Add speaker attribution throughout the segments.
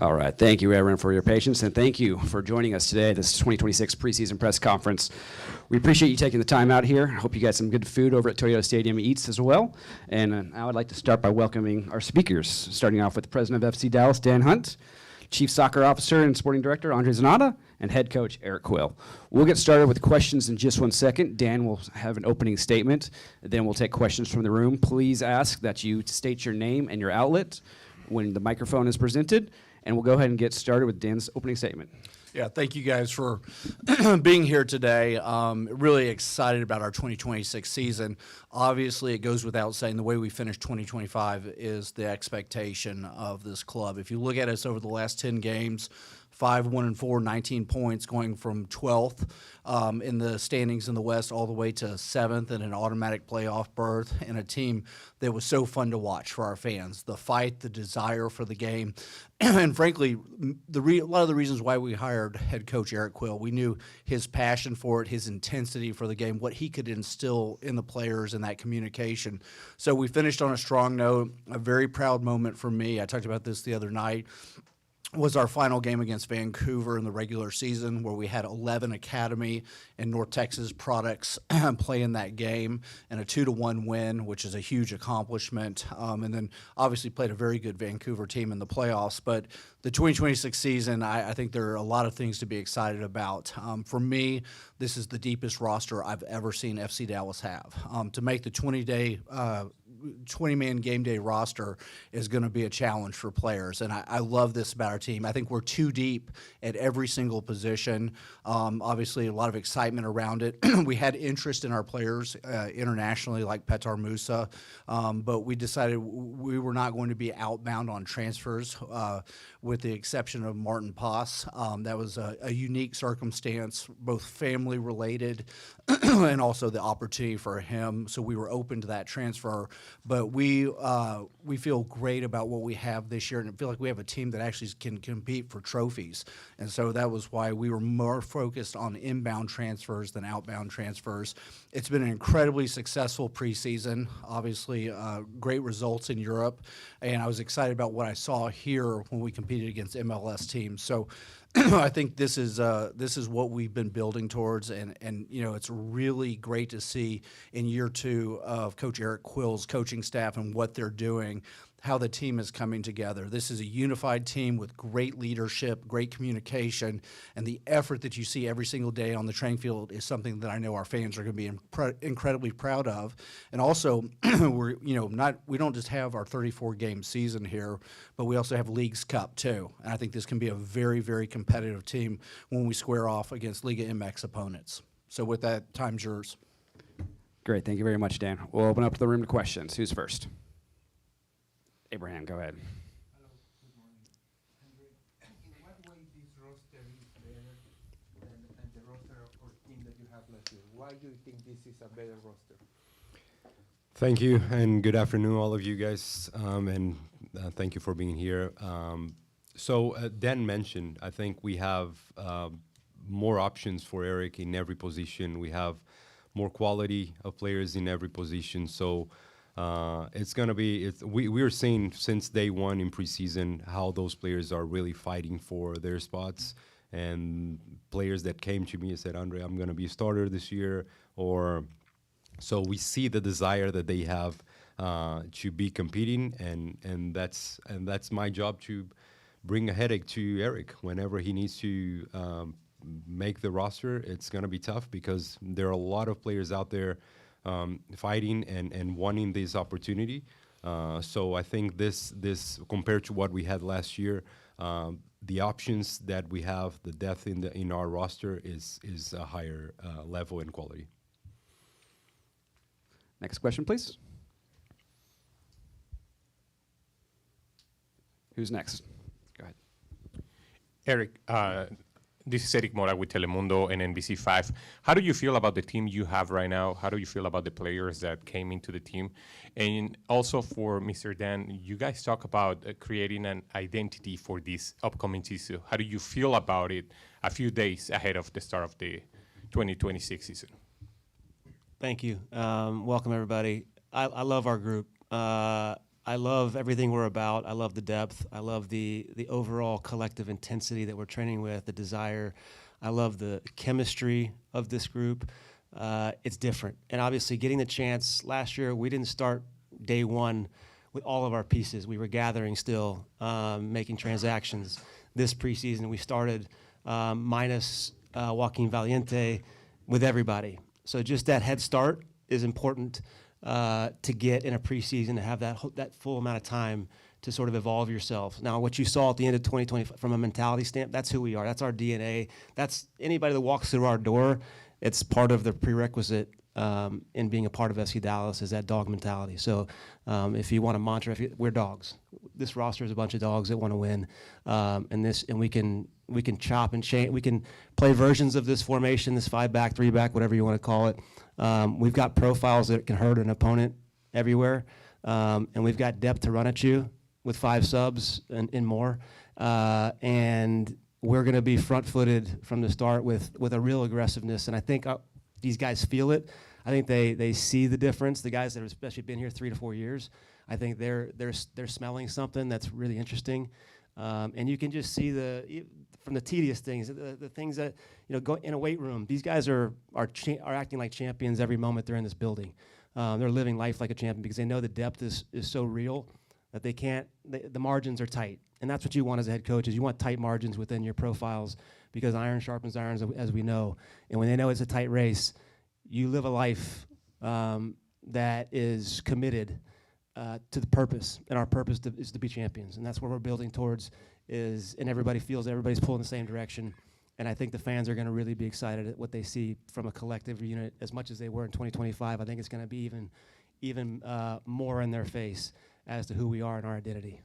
Speaker 1: All right. Thank you, everyone, for your patience, and thank you for joining us today at this 2026 preseason press conference. We appreciate you taking the time out here. I hope you got some good food over at Toyota Stadium Eats as well. And I would like to start by welcoming our speakers, starting off with the president of FC Dallas, Dan Hunt, Chief Soccer Officer and Sporting Director, André Zanotta, and Head Coach Eric Quill. We'll get started with questions in just 1 second. Dan will have an opening statement. Then we'll take questions from the room. Please ask that you state your name and your outlet when the microphone is presented. And we'll go ahead and get started with Dan's opening statement.
Speaker 2: Yeah, thank you guys for being here today. Really excited about our 2026 season. Obviously, it goes without saying the way we finished 2025 is the expectation of this club. If you look at us over the last 10 games, 5-1-4, 19 points, going from 12th in the standings in the West all the way to 7th and an automatic playoff berth, and a team that was so fun to watch for our fans. The fight, the desire for the game, and frankly, a lot of the reasons why we hired head coach Eric Quill, we knew his passion for it, his intensity for the game, what he could instill in the players and that communication. So we finished on a strong note, a very proud moment for me. I talked about this the other night. Was our final game against Vancouver in the regular season, where we had 11 Academy and North Texas products play in that game, and a 2-1 win, which is a huge accomplishment. And then obviously played a very good Vancouver team in the playoffs. But the 2026 season, I think there are a lot of things to be excited about. For me, this is the deepest roster I've ever seen FC Dallas have. To make the 20-man game day roster is going to be a challenge for players, and I love this about our team. I think we're too deep at every single position. Obviously, a lot of excitement around it. We had interest in our players internationally, like Petar Musa, but we decided we were not going to be outbound on transfers, with the exception of Martin Pass. That was a unique circumstance, both family related and also the opportunity for him. So we were open to that transfer. But we feel great about what we have this year, and I feel like we have a team that actually can compete for trophies. And so that was why we were more focused on inbound transfers than outbound transfers. It's been an incredibly successful preseason, obviously great results in Europe, and I was excited about what I saw here when we competed against MLS teams. So I think this is what we've been building towards, and you know, it's really great to see in year 2 of Coach Eric Quill's coaching staff and what they're doing, how the team is coming together. This is a unified team with great leadership, great communication, and the effort that you see every single day on the training field is something that I know our fans are going to be incredibly proud of. And also, we don't just have our 34-game season here, but we also have Leagues Cup too. And I think this can be a very, very competitive team when we square off against Liga MX opponents. So with that, time's yours.
Speaker 1: Great. Thank you very much, Dan. We'll open up the room to questions. Who's first? Abraham, go ahead.
Speaker 3: Hello, good morning. André, in what way this roster is better than the roster or team that you have last year? Why do you think this is a better roster?
Speaker 4: Thank you, and good afternoon, all of you guys, and thank you for being here. So Dan mentioned, I think we have more options for Eric in every position. We have more quality of players in every position. So it's going to be, we're seeing since day one in preseason how those players are really fighting for their spots, and players that came to me and said, Andre, I'm going to be a starter this year, or so we see the desire that they have to be competing, and that's my job, to bring a headache to Eric whenever he needs to make the roster. It's going to be tough because there are a lot of players out there fighting and wanting this opportunity. So I think this compared to what we had last year, the options that we have, the depth in our roster is a higher level and quality.
Speaker 1: Next question, please. Who's next? Go ahead.
Speaker 5: Eric, this is Eric Mora with Telemundo and NBC5. How do you feel about the team you have right now? How do you feel about the players that came into the team? And also for Mr. Dan, you guys talk about creating an identity for this upcoming season. How do you feel about it a few days ahead of the start of the 2026 season?
Speaker 6: Thank you. Welcome, everybody. I love our group. I love everything we're about. I love the depth. I love the overall collective intensity that we're training with, the desire. I love the chemistry of this group. It's different. And obviously getting the chance, last year we didn't start day one with all of our pieces. We were gathering still, making transactions. This preseason we started minus Joaquin Valiente with everybody. So just that head start is important to get in a preseason, to have that full amount of time to sort of evolve yourself. Now, what you saw at the end of 2020 from a mentality stamp, that's who we are. That's our DNA. That's anybody that walks through our door, it's part of the prerequisite in being a part of SC Dallas is that dog mentality. So if you want a mantra, we're dogs. This roster is a bunch of dogs that want to win, and we can chop and change. We can play versions of this formation, this 5-back, 3-back, whatever you want to call it. We've got profiles that can hurt an opponent everywhere, and we've got depth to run at you with 5 subs and more. And we're going to be front-footed from the start with a real aggressiveness. And I think these guys feel it. I think they see the difference. The guys that have especially been here 3 to 4 years, I think they're smelling something that's really interesting. And you can just see from the tedious things, the things that go in a weight room. These guys are acting like champions every moment they're in this building. They're living life like a champion because they know the depth is so real that they can't. The margins are tight, and that's what you want as a head coach. Is you want tight margins within your profiles because iron sharpens iron, as we know. And when they know it's a tight race, you live a life that is committed to the purpose, and our purpose is to be champions, and that's what we're building towards. And everybody feels everybody's pulling the same direction, and I think the fans are going to really be excited at what they see from a collective unit as much as they were in 2025. I think it's going to be even more in their face as to who we are and our identity.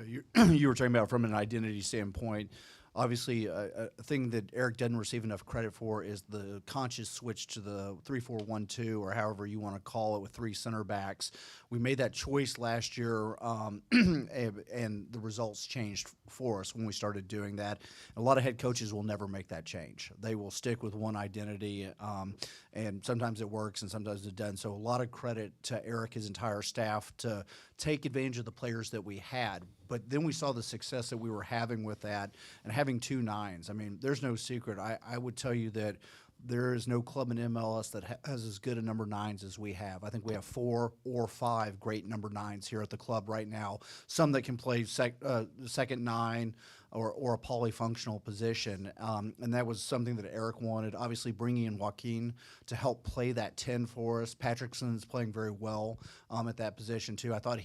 Speaker 2: You were talking about from an identity standpoint. Obviously, a thing that Eric doesn't receive enough credit for is the conscious switch to the 3-4-1-2, or however you want to call it, with 3 center backs. We made that choice last year, and the results changed for us when we started doing that. A lot of head coaches will never make that change. They will stick with one identity, and sometimes it works and sometimes it doesn't. So a lot of credit to Eric, his entire staff, to take advantage of the players that we had. But then we saw the success that we were having with that and having 2 9s. I mean, there's no secret. I would tell you that there is no club in MLS that has as good a number 9s as we have. I think we have 4 or 5 great number 9s here at the club right now. Some that can play second 9 or a polyfunctional position. And that was something that Eric wanted. Obviously, bringing in Joaquin to help play that 10 for us. Patrickson's playing very well at that position, too. I thought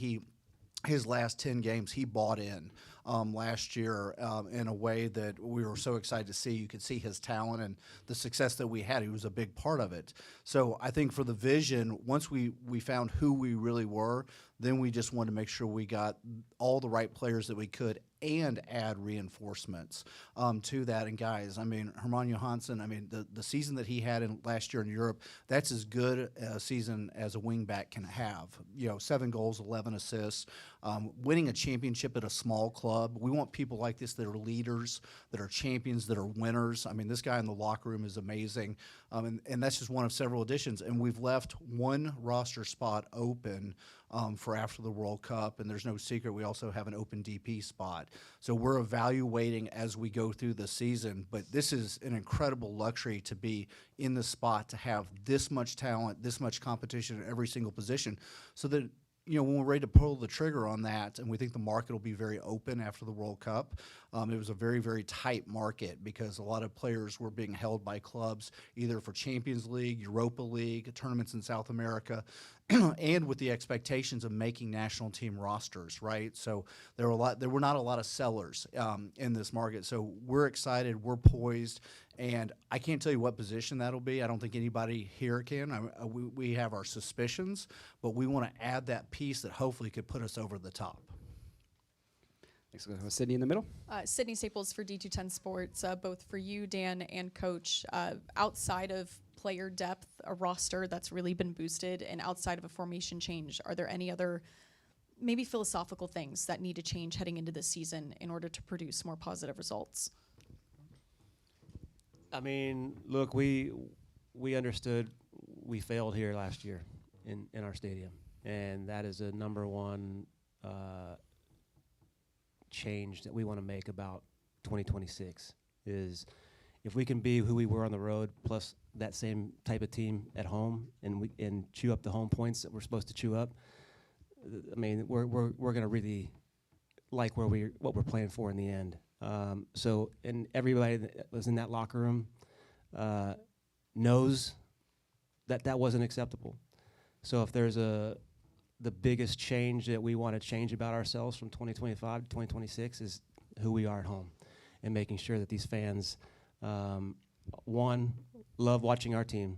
Speaker 2: his last 10 games, he bought in last year in a way that we were so excited to see. You could see his talent and the success that we had. He was a big part of it. So I think for the vision, once we found who we really were, then we just wanted to make sure we got all the right players that we could and add reinforcements to that. And guys, I mean, Herman Johansson, I mean, the season that he had last year in Europe, that's as good a season as a wingback can have. 7 goals, 11 assists, winning a championship at a small club. We want people like this that are leaders, that are champions, that are winners. I mean, this guy in the locker room is amazing. And that's just one of several additions. And we've left one roster spot open for after the World Cup, and there's no secret we also have an open DP spot. So we're evaluating as we go through the season, but this is an incredible luxury to be in the spot, to have this much talent, this much competition at every single position, so that when we're ready to pull the trigger on that, and we think the market will be very open after the World Cup. It was a very, very tight market because a lot of players were being held by clubs either for Champions League, Europa League, tournaments in South America, and with the expectations of making national team rosters, right? So there were not a lot of sellers in this market. So we're excited, we're poised, and I can't tell you what position that'll be. I don't think anybody here can. We have our suspicions, but we want to add that piece that hopefully could put us over the top.
Speaker 1: Thanks. Sydney in the middle.
Speaker 7: Sydney Staples for D210 Sports, both for you, Dan, and Coach. Outside of player depth, a roster that's really been boosted, and outside of a formation change, are there any other maybe philosophical things that need to change heading into this season in order to produce more positive results?
Speaker 6: I mean, look, we understood we failed here last year in our stadium, And that is a number one change that we want to make about 2026 is if we can be who we were on the road plus that same type of team at home and chew up the home points that we're supposed to chew up, I mean, we're going to really like what we're playing for in the end. So, and everybody that was in that locker room knows that wasn't acceptable. So if there's the biggest change that we want to change about ourselves from 2025 to 2026 is who we are at home and making sure that these fans, one, love watching our team,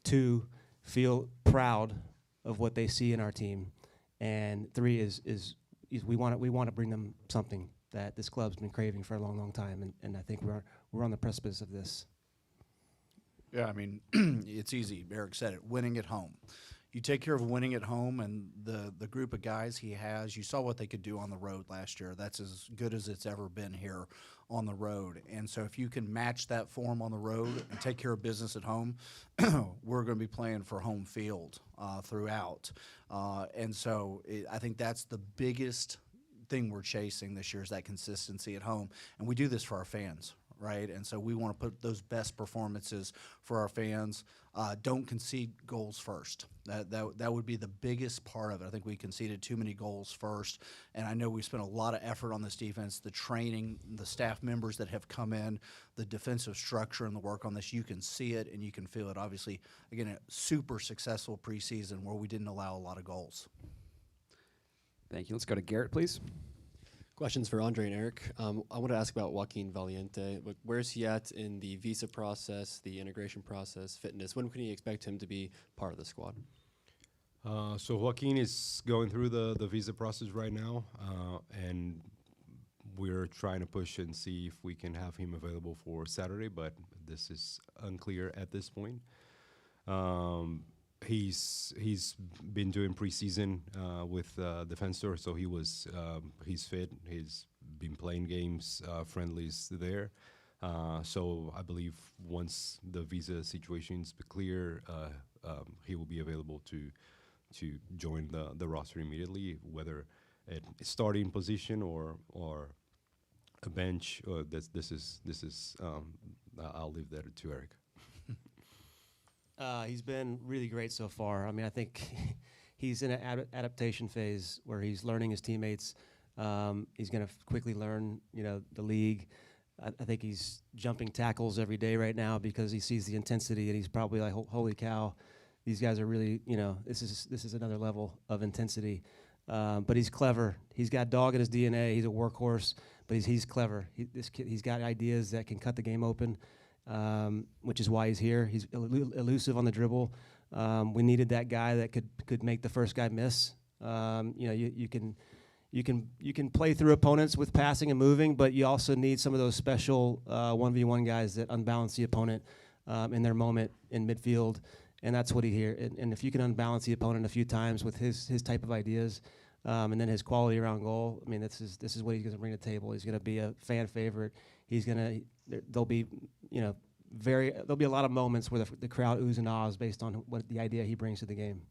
Speaker 6: two, feel proud of what they see in our team, and three is we want to bring them something that this club's been craving for a long, long time, and I think we're on the precipice of this.
Speaker 2: Yeah, I mean, it's easy. Eric said it, winning at home. You take care of winning at home, and the group of guys he has, you saw what they could do on the road last year. That's as good as it's ever been here on the road. And so if you can match that form on the road and take care of business at home, we're going to be playing for home field throughout. And so I think that's the biggest thing we're chasing this year is that consistency at home. And we do this for our fans, right? And so we want to put those best performances for our fans. Don't concede goals first. That would be the biggest part of it. I think we conceded too many goals first, and I know we spent a lot of effort on this defense, the training, the staff members that have come in, the defensive structure and the work on this. You can see it and you can feel it. Obviously, again, a super successful preseason where we didn't allow a lot of goals.
Speaker 1: Thank you. Let's go to Garrett, please.
Speaker 8: Questions for Andre and Eric. I want to ask about Joaquin Valiente. Where's he at in the visa process, the integration process, fitness? When can you expect him to be part of the squad?
Speaker 4: So Joaquin is going through the visa process right now, and we're trying to push and see if we can have him available for Saturday, but this is unclear at this point. He's been doing preseason with Defensor, so he's fit. He's been playing games, friendlies there. So I believe once the visa situation is clear, he will be available to join the roster immediately, whether at starting position or a bench. This is I'll leave that to Eric.
Speaker 6: He's been really great so far. I mean, I think he's in an adaptation phase where he's learning his teammates. He's going to quickly learn, the league. I think he's jumping tackles every day right now because he sees the intensity, and he's probably like, "Holy cow, these guys are really, this is another level of intensity." But he's clever. He's got dog in his DNA. He's a workhorse, but he's clever. This kid, he's got ideas that can cut the game open. Which is why he's here. He's elusive on the dribble. We needed that guy that could make the first guy miss. You can play through opponents with passing and moving, but you also need some of those special 1v1 guys that unbalance the opponent in their moment in midfield, and that's what he here. And if you can unbalance the opponent a few times with his type of ideas, and then his quality around goal, I mean, this is what he's going to bring to the table. He's going to be a fan favorite. There'll be a lot of moments where the crowd oohs and ahs based on what the idea he brings to the game.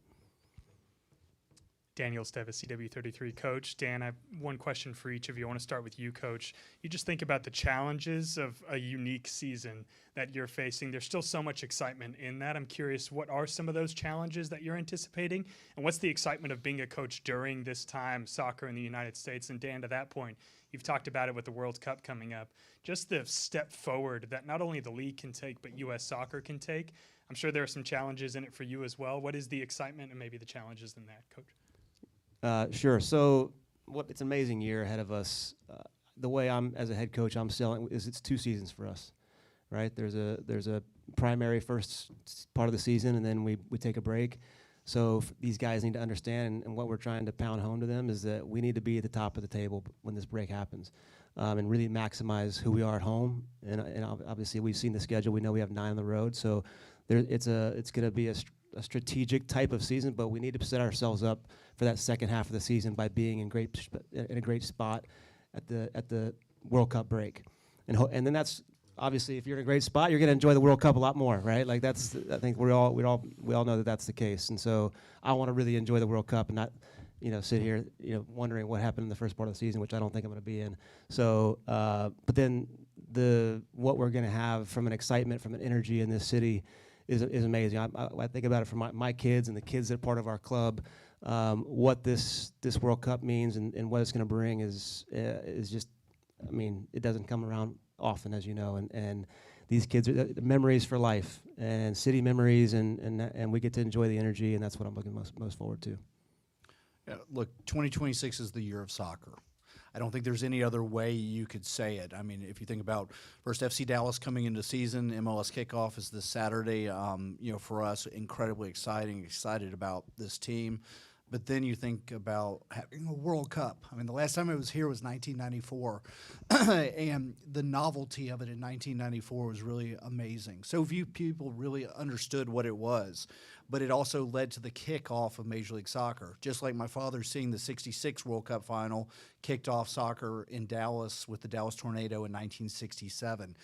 Speaker 9: Daniel Stevis, CW33 coach. Dan, I have one question for each of you. I want to start with you, coach. You just think about the challenges of a unique season that you're facing. There's still so much excitement in that. I'm curious, what are some of those challenges that you're anticipating? And what's the excitement of being a coach during this time, soccer in the United States? And Dan, to that point, you've talked about it with the World Cup coming up. Just the step forward that not only the league can take, but U.S. soccer can take. I'm sure there are some challenges in it for you as well. What is the excitement and maybe the challenges in that, coach?
Speaker 6: Sure. So it's an amazing year ahead of us. The way as a head coach, I'm selling is it's 2 seasons for us, right? There's a primary first part of the season, and then we take a break. So these guys need to understand, and what we're trying to pound home to them is that we need to be at the top of the table when this break happens, and really maximize who we are at home. And obviously we've seen the schedule. We know we have 9 on the road, so it's going to be a strategic type of season, but we need to set ourselves up for that second half of the season by being in a great spot at the World Cup break, and then that's obviously, if you're in a great spot, you're going to enjoy the World Cup a lot more, right? Like I think we all know that that's the case. And so I want to really enjoy the World Cup and not, sit here, wondering what happened in the first part of the season, which I don't think I'm going to be in. So, but then what we're going to have from an excitement, from an energy in this city is amazing. I think about it for my kids and the kids that are part of our club. What this World Cup means and what it's going to bring is just, it doesn't come around often, as you know, and these kids are the memories for life and city memories, and we get to enjoy the energy, and that's what I'm looking most forward to.
Speaker 2: Yeah, look, 2026 is the year of soccer. I don't think there's any other way you could say it. I mean, if you think about first FC Dallas coming into season, MLS kickoff is this Saturday. For us, incredibly excited about this team. But then you think about having a World Cup. I mean, the last time it was here was 1994, and the novelty of it in 1994 was really amazing. So few people really understood what it was, but it also led to the kickoff of Major League Soccer. Just like my father seeing the '66 World Cup final kicked off soccer in Dallas with the Dallas Tornado in 1967.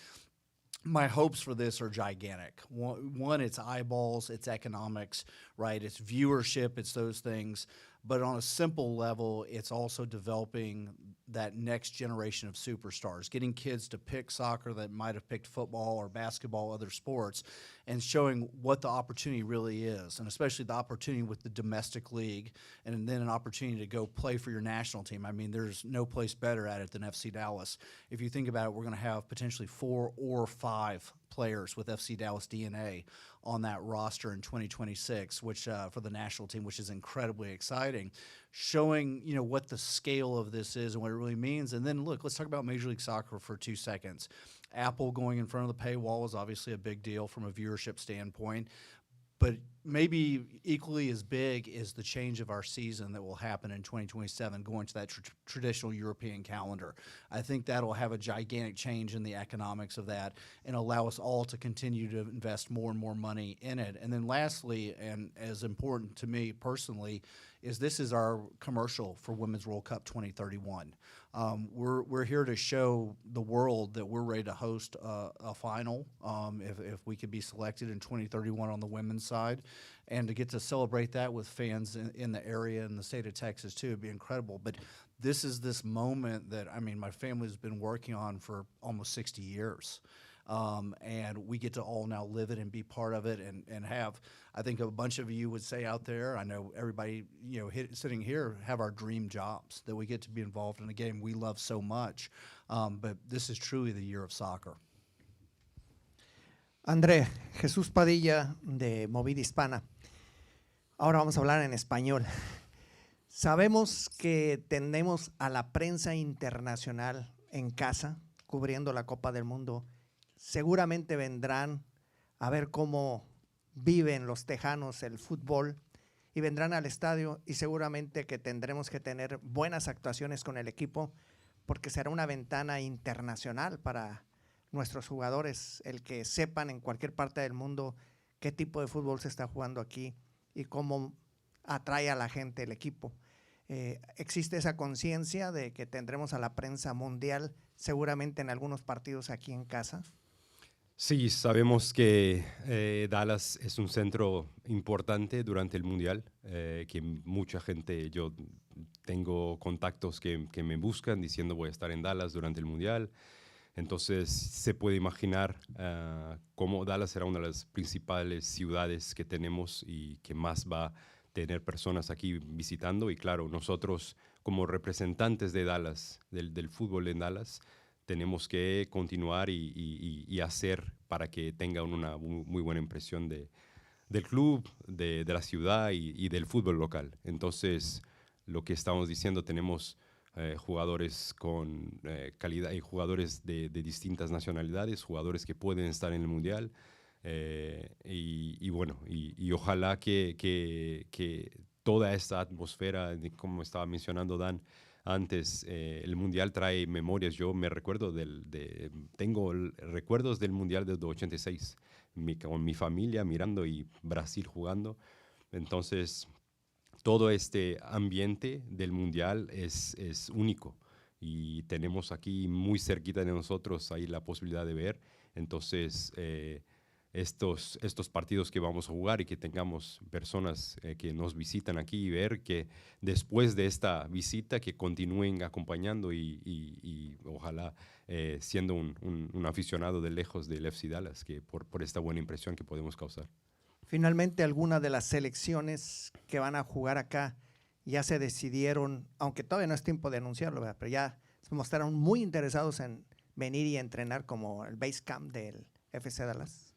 Speaker 2: My hopes for this are gigantic. One, it's eyeballs, it's economics, right? It's viewership, it's those things. But on a simple level, it's also developing that next generation of superstars, getting kids to pick soccer that might have picked football or basketball, other sports, and showing what the opportunity really is, and especially the opportunity with the domestic league, and then an opportunity to go play for your national team. I mean, there's no place better at it than FC Dallas. If you think about it, we're going to have potentially 4 or 5 players with FC Dallas DNA on that roster in 2026, which for the national team, which is incredibly exciting, showing what the scale of this is and what it really means. And then look, let's talk about Major League Soccer for 2 seconds. Apple going in front of the paywall is obviously a big deal from a viewership standpoint, but maybe equally as big is the change of our season that will happen in 2027, going to that traditional European calendar. I think that'll have a gigantic change in the economics of that and allow us all to continue to invest more and more money in it. And then lastly, and as important to me personally, is this is our commercial for Women's World Cup 2031. We're here to show the world that we're ready to host a final if we could be selected in 2031 on the women's side, and to get to celebrate that with fans in the area and the state of Texas too would be incredible. But this is this moment that, my family's been working on for almost 60 years. And we get to all now live it and be part of it and have, I think a bunch of you would say out there, I know everybody sitting here have our dream jobs, that we get to be involved in a game we love so much. But this is truly the year of soccer.
Speaker 10: André, Jesús Padilla de Movida Hispana. Ahora vamos a hablar en español. Sabemos que tenemos a la prensa internacional en casa cubriendo la Copa del Mundo. Seguramente vendrán a ver cómo viven los tejanos el fútbol y vendrán al estadio, y seguramente que tendremos que tener buenas actuaciones con el equipo porque será una ventana internacional para nuestros jugadores, el que sepan en cualquier parte del mundo qué tipo de fútbol se está jugando aquí y cómo atrae a la gente el equipo. Existe esa conciencia de que tendremos a la prensa mundial seguramente en algunos partidos aquí en casa.
Speaker 4: Sí, sabemos que Dallas es un centro importante durante el Mundial, que mucha gente, yo tengo contactos que me buscan diciendo voy a estar en Dallas durante el Mundial. Entonces se puede imaginar cómo Dallas será una de las principales ciudades que tenemos y que más va a tener personas aquí visitando. Y claro, nosotros como representantes de Dallas, del fútbol en Dallas, tenemos que continuar y hacer para que tengan una muy buena impresión del club, de la ciudad y del fútbol local. Entonces, lo que estamos diciendo, tenemos jugadores con calidad y jugadores de distintas nacionalidades, jugadores que pueden estar en el Mundial. Y ojalá que toda esta atmósfera, como estaba mencionando Dan antes, el Mundial trae memorias. Yo me recuerdo tengo recuerdos del Mundial del 86, con mi familia mirando y Brasil jugando. Entonces, todo este ambiente del Mundial es único y tenemos aquí muy cerquita de nosotros ahí la posibilidad de ver. Entonces, estos partidos que vamos a jugar y que tengamos personas que nos visitan aquí y ver que después de esta visita que continúen acompañando y ojalá siendo un aficionado de lejos del FC Dallas, que por esta buena impresión que podemos causar.
Speaker 10: Finalmente, algunas de las selecciones que van a jugar acá ya se decidieron, aunque todavía no es tiempo de anunciarlo, ¿verdad? Pero ya se mostraron muy interesados en venir y entrenar como el base camp del FC Dallas.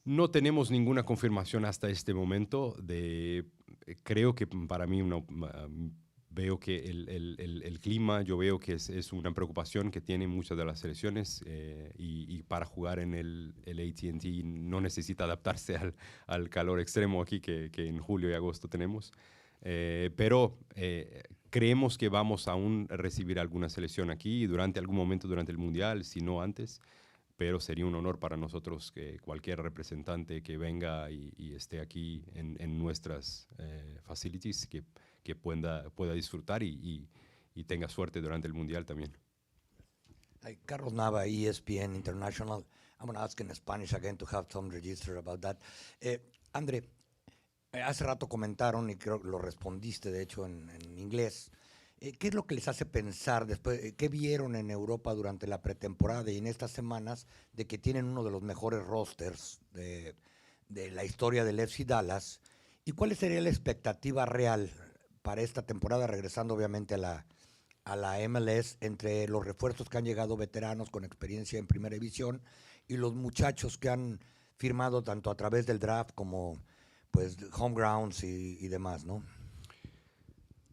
Speaker 4: No tenemos ninguna confirmación hasta este momento. Creo que para mí veo que el clima, yo veo que es una preocupación que tienen muchas de las selecciones y para jugar en el AT&T no necesita adaptarse al calor extremo aquí que en julio y agosto tenemos. Pero creemos que vamos aún a recibir alguna selección aquí durante algún momento durante el Mundial, si no antes. Pero sería un honor para nosotros que cualquier representante que venga y esté aquí en nuestras facilities que pueda disfrutar y tenga suerte durante el Mundial también.
Speaker 11: Hi, Carlos Nava, ESPN International. I'm going to ask in Spanish again to have some register about that. André, hace rato comentaron, y creo que lo respondiste de hecho en inglés, ¿qué es lo que les hace pensar después, qué vieron en Europa durante la pretemporada y en estas semanas de que tienen uno de los mejores rosters de la historia del FC Dallas? ¿Y cuál sería la expectativa real para esta temporada, regresando obviamente a la MLS, entre los refuerzos que han llegado veteranos con experiencia en primera división y los muchachos que han firmado tanto a través del draft como pues home grounds y demás, ¿no?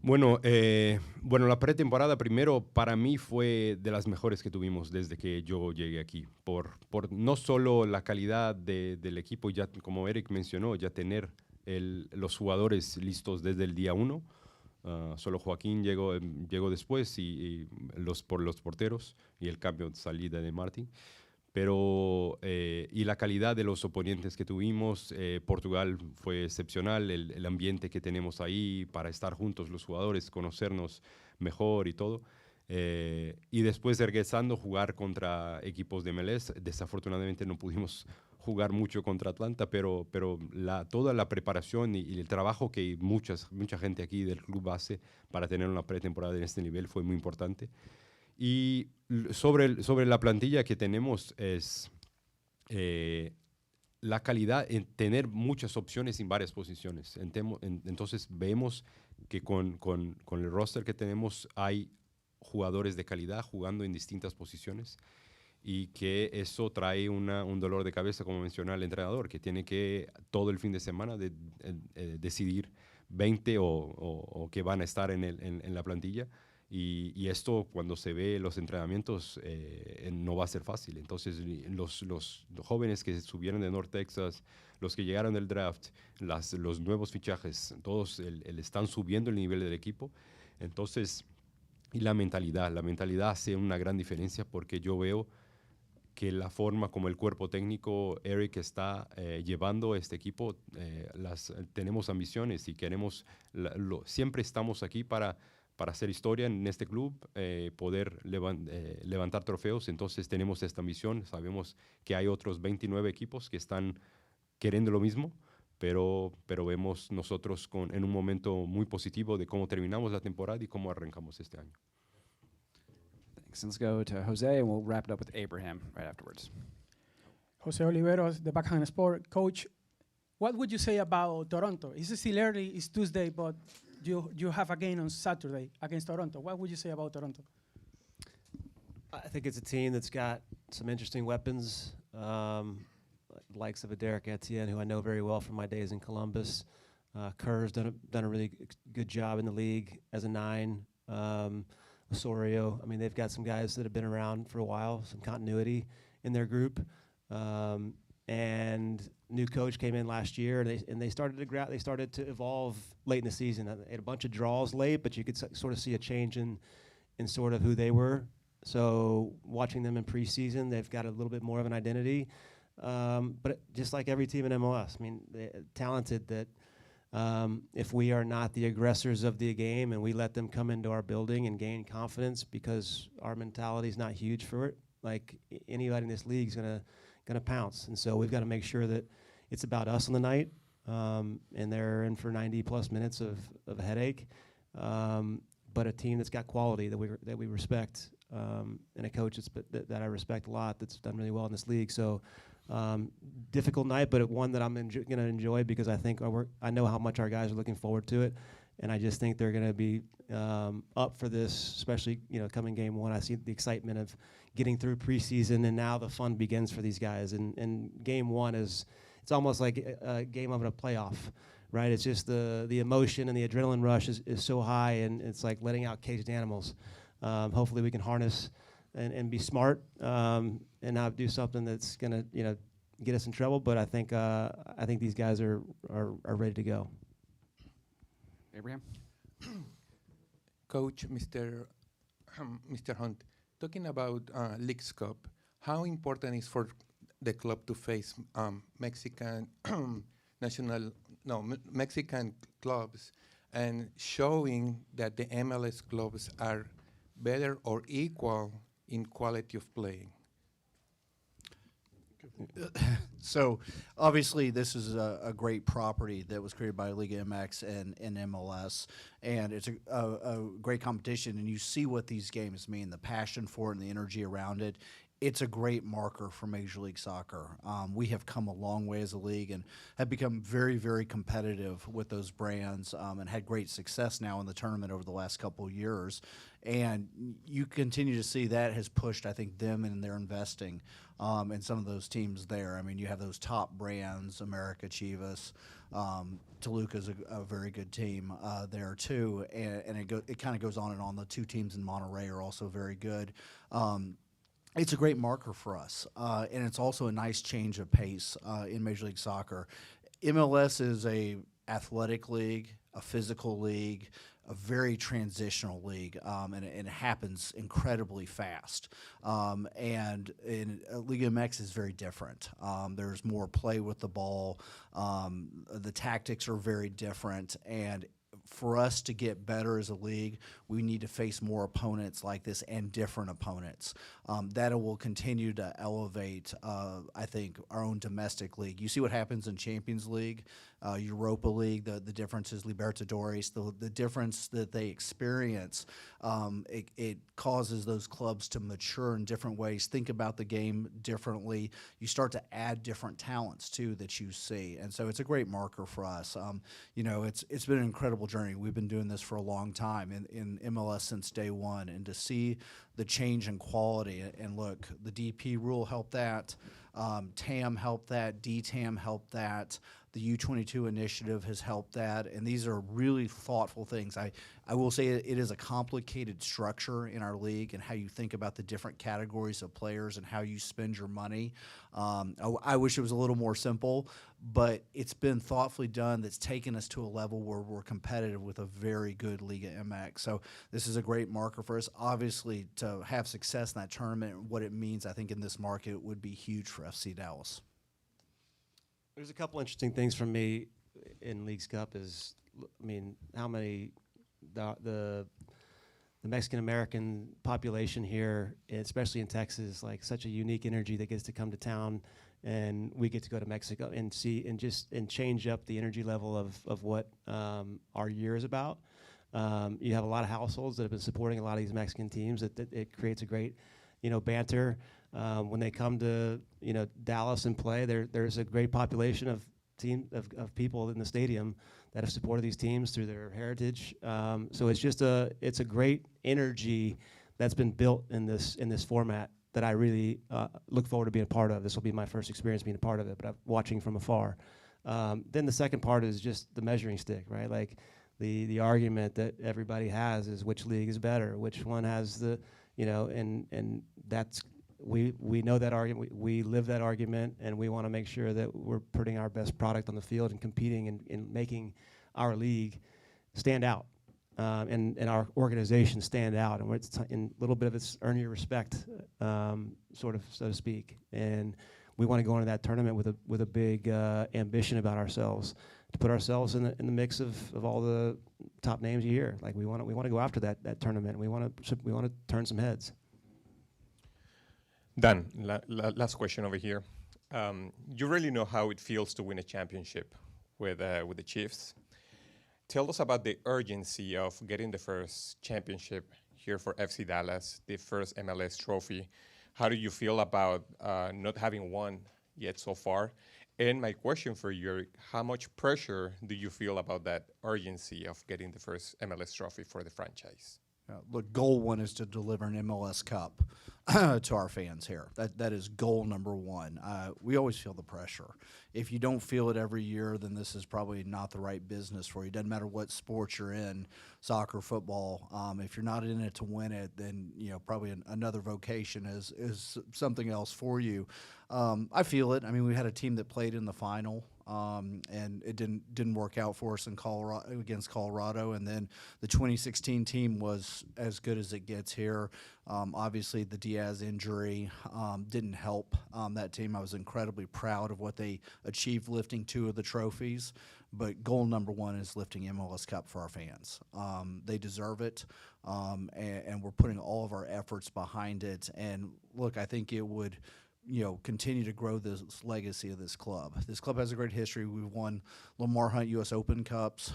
Speaker 4: Bueno, la pretemporada primero para mí fue de las mejores que tuvimos desde que yo llegué aquí. Por no solo la calidad del equipo, ya como Eric mencionó, ya tener los jugadores listos desde el día 1. Solo Joaquín llegó después y los porteros y el cambio de salida de Martín. Pero, y la calidad de los oponentes que tuvimos, Portugal fue excepcional, el ambiente que tenemos ahí para estar juntos los jugadores, conocernos mejor y todo. Y después regresando, jugar contra equipos de MLS. Desafortunadamente no pudimos jugar mucho contra Atlanta, pero toda la preparación y el trabajo que mucha gente aquí del club hace para tener una pretemporada en este nivel fue muy importante. Y sobre la plantilla que tenemos es la calidad en tener muchas opciones en varias posiciones. Entonces vemos que con el roster que tenemos hay jugadores de calidad jugando en distintas posiciones y que eso trae un dolor de cabeza, como mencionaba el entrenador, que tiene que todo el fin de semana decidir 20 o que van a estar en la plantilla. Y esto, cuando se ve los entrenamientos, no va a ser fácil. Entonces, los jóvenes que subieron de North Texas, los que llegaron del draft, los nuevos fichajes, todos están subiendo el nivel del equipo. Entonces, y la mentalidad hace una gran diferencia porque yo veo que la forma como el cuerpo técnico, Eric, está llevando este equipo, tenemos ambiciones y queremos, siempre estamos aquí para hacer historia en este club, poder levantar trofeos. Entonces tenemos esta ambición, sabemos que hay otros 29 equipos que están queriendo lo mismo, pero vemos nosotros en un momento muy positivo de cómo terminamos la temporada y cómo arrancamos este año.
Speaker 1: Thanks. Let's go to Jose, and we'll wrap it up with Abraham right afterwards.
Speaker 12: Jose Oliveros, the Backhand Sport. Coach, what would you say about Toronto? It's still early, it's Tuesday, but you have a game on Saturday against Toronto. What would you say about Toronto?
Speaker 6: I think it's a team that's got some interesting weapons, likes of a Derek Etienne, who I know very well from my days in Columbus. Kerr's done a really good job in the league as a 9. Osorio, I mean, they've got some guys that have been around for a while, some continuity in their group. And new coach came in last year, and they started to evolve late in the season. They had a bunch of draws late, but you could sort of see a change in sort of who they were. So watching them in preseason, they've got a little bit more of an identity. But just like every team in MLS, I mean, they're talented that If we are not the aggressors of the game and we let them come into our building and gain confidence because our mentality is not huge for it, like anybody in this league is gonna pounce. And so we've got to make sure that it's about us on the night, and they're in for 90+ minutes of a headache, but a team that's got quality that we respect, and a coach that I respect a lot that's done really well in this league. So difficult night, but one that I'm going to enjoy because I think I know how much our guys are looking forward to it, and I just think they're going to be up for this, especially coming game one. I see the excitement of getting through preseason, and now the fun begins for these guys. And game one it's almost like a game of a playoff, right? It's just the emotion and the adrenaline rush is so high, and it's like letting out caged animals. Hopefully we can harness and be smart, and not do something that's gonna get us in trouble. But I think these guys are ready to go.
Speaker 1: Abraham?
Speaker 3: Coach, Mr. Hunt, talking about Leagues Cup, how important is for the club to face Mexican Mexican clubs, and showing that the MLS clubs are better or equal in quality of play?
Speaker 2: So obviously this is a great property that was created by Liga MX and MLS, and it's a great competition, and you see what these games mean, the passion for it and the energy around it. It's a great marker for Major League Soccer. We have come a long way as a league and have become very, very competitive with those brands, and had great success now in the tournament over the last couple of years. And you continue to see that has pushed, I think, them in their investing in some of those teams there. I mean, you have those top brands, America, Chivas, Toluca's a very good team there too, and it kind of goes on and on. The two teams in Monterrey are also very good. It's a great marker for us, and it's also a nice change of pace in Major League Soccer. MLS is a athletic league, a physical league, a very transitional league, and it happens incredibly fast. And Liga MX is very different. There's more play with the ball. The tactics are very different, and for us to get better as a league, we need to face more opponents like this and different opponents. That will continue to elevate, I think, our own domestic league. You see what happens in Champions League, Europa League, the difference is Libertadores, the difference that they experience, it causes those clubs to mature in different ways, think about the game differently. You start to add different talents, too, that you see. And so it's a great marker for us. It's been an incredible journey. We've been doing this for a long time in MLS since day one, and to see the change in quality, and look, the DP rule helped that, TAM helped that, DTAM helped that, the U22 initiative has helped that, and these are really thoughtful things. I will say it is a complicated structure in our league, and how you think about the different categories of players and how you spend your money. I wish it was a little more simple, but it's been thoughtfully done that's taken us to a level where we're competitive with a very good Liga MX. So this is a great marker for us. Obviously, to have success in that tournament, what it means, I think, in this market would be huge for FC Dallas.
Speaker 6: There's a couple interesting things for me in Leagues Cup is, how many the Mexican American population here, especially in Texas, like such a unique energy that gets to come to town, and we get to go to Mexico and see and change up the energy level of what our year is about. You have a lot of households that have been supporting a lot of these Mexican teams. It creates a great, banter. When they come to Dallas and play, there's a great population of people in the stadium that have supported these teams through their heritage. So it's a great energy that's been built in this format that I really look forward to being a part of. This will be my first experience being a part of it, but I'm watching from afar. Then the second part is just the measuring stick, right? Like the argument that everybody has is which league is better, which one has the, and that's. We know that argument, we live that argument, and we want to make sure that we're putting our best product on the field and competing and making our league stand out, and our organization stand out. And it's in a little bit of its earn your respect, sort of, so to speak. And we want to go into that tournament with a big ambition about ourselves to put ourselves in the mix of all the top names you hear. Like we want to go after that tournament. We want to turn some heads.
Speaker 5: Dan, last question over here. You really know how it feels to win a championship with the Chiefs. Tell us about the urgency of getting the first championship here for FC Dallas, the first MLS trophy. How do you feel about not having won yet so far? And my question for you, Eric, how much pressure do you feel about that urgency of getting the first MLS trophy for the franchise?
Speaker 2: Look, goal one is to deliver an MLS Cup to our fans here. That is goal number one. We always feel the pressure. If you don't feel it every year, then this is probably not the right business for you. It doesn't matter what sport you're in, soccer, football. If you're not in it to win it, then probably another vocation is something else for you. I feel it. I mean, we had a team that played in the final. And it didn't work out for us in Colorado against Colorado, and then the 2016 team was as good as it gets here. Obviously, the Diaz injury didn't help that team. I was incredibly proud of what they achieved lifting 2 of the trophies, but goal number one is lifting MLS Cup for our fans. They deserve it, and we're putting all of our efforts behind it. And look, I think it would continue to grow this legacy of this club. This club has a great history. We've won Lamar Hunt U.S. Open Cups.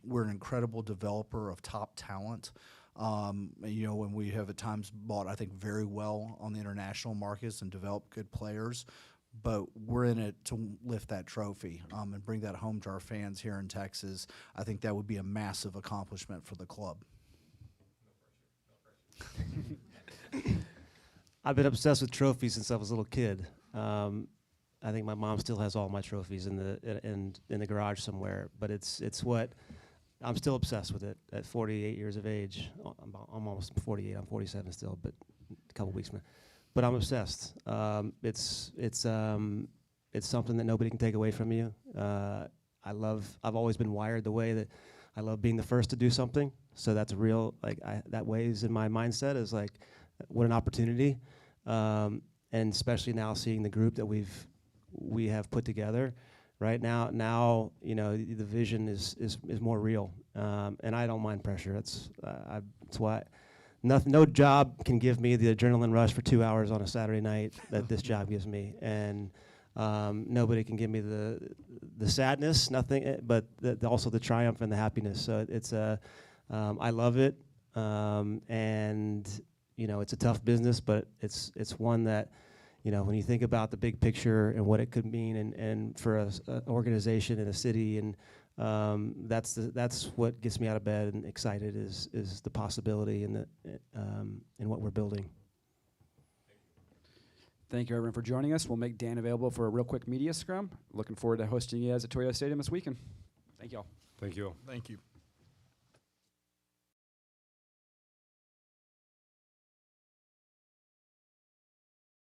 Speaker 2: We're an incredible developer of top talent. When we have at times bought, I think, very well on the international markets and developed good players. But we're in it to lift that trophy and bring that home to our fans here in Texas. I think that would be a massive accomplishment for the club.
Speaker 6: I've been obsessed with trophies since I was a little kid. I think my mom still has all my trophies in the garage somewhere. But it's what I'm still obsessed with it at 48 years of age. I'm almost 48. I'm 47 still, but a couple weeks. But I'm obsessed. It's something that nobody can take away from you. I've always been wired the way that I love being the first to do something. So that's real. That weighs in my mindset is like, what an opportunity, and especially now seeing the group that we have put together. Right now the vision is more real, and I don't mind pressure. That's why no job can give me the adrenaline rush for 2 hours on a Saturday night that this job gives me, and nobody can give me the sadness, nothing, but also the triumph and the happiness. So it's I love it, and it's a tough business, but it's one that, when you think about the big picture and what it could mean, and for an organization in a city, and that's what gets me out of bed and excited is the possibility and what we're building.
Speaker 1: Thank you, everyone, for joining us. We'll make Dan available for a real quick media scrum. Looking forward to hosting you guys at Toyota Stadium this weekend. Thank you all.
Speaker 4: Thank you all.
Speaker 2: Thank you.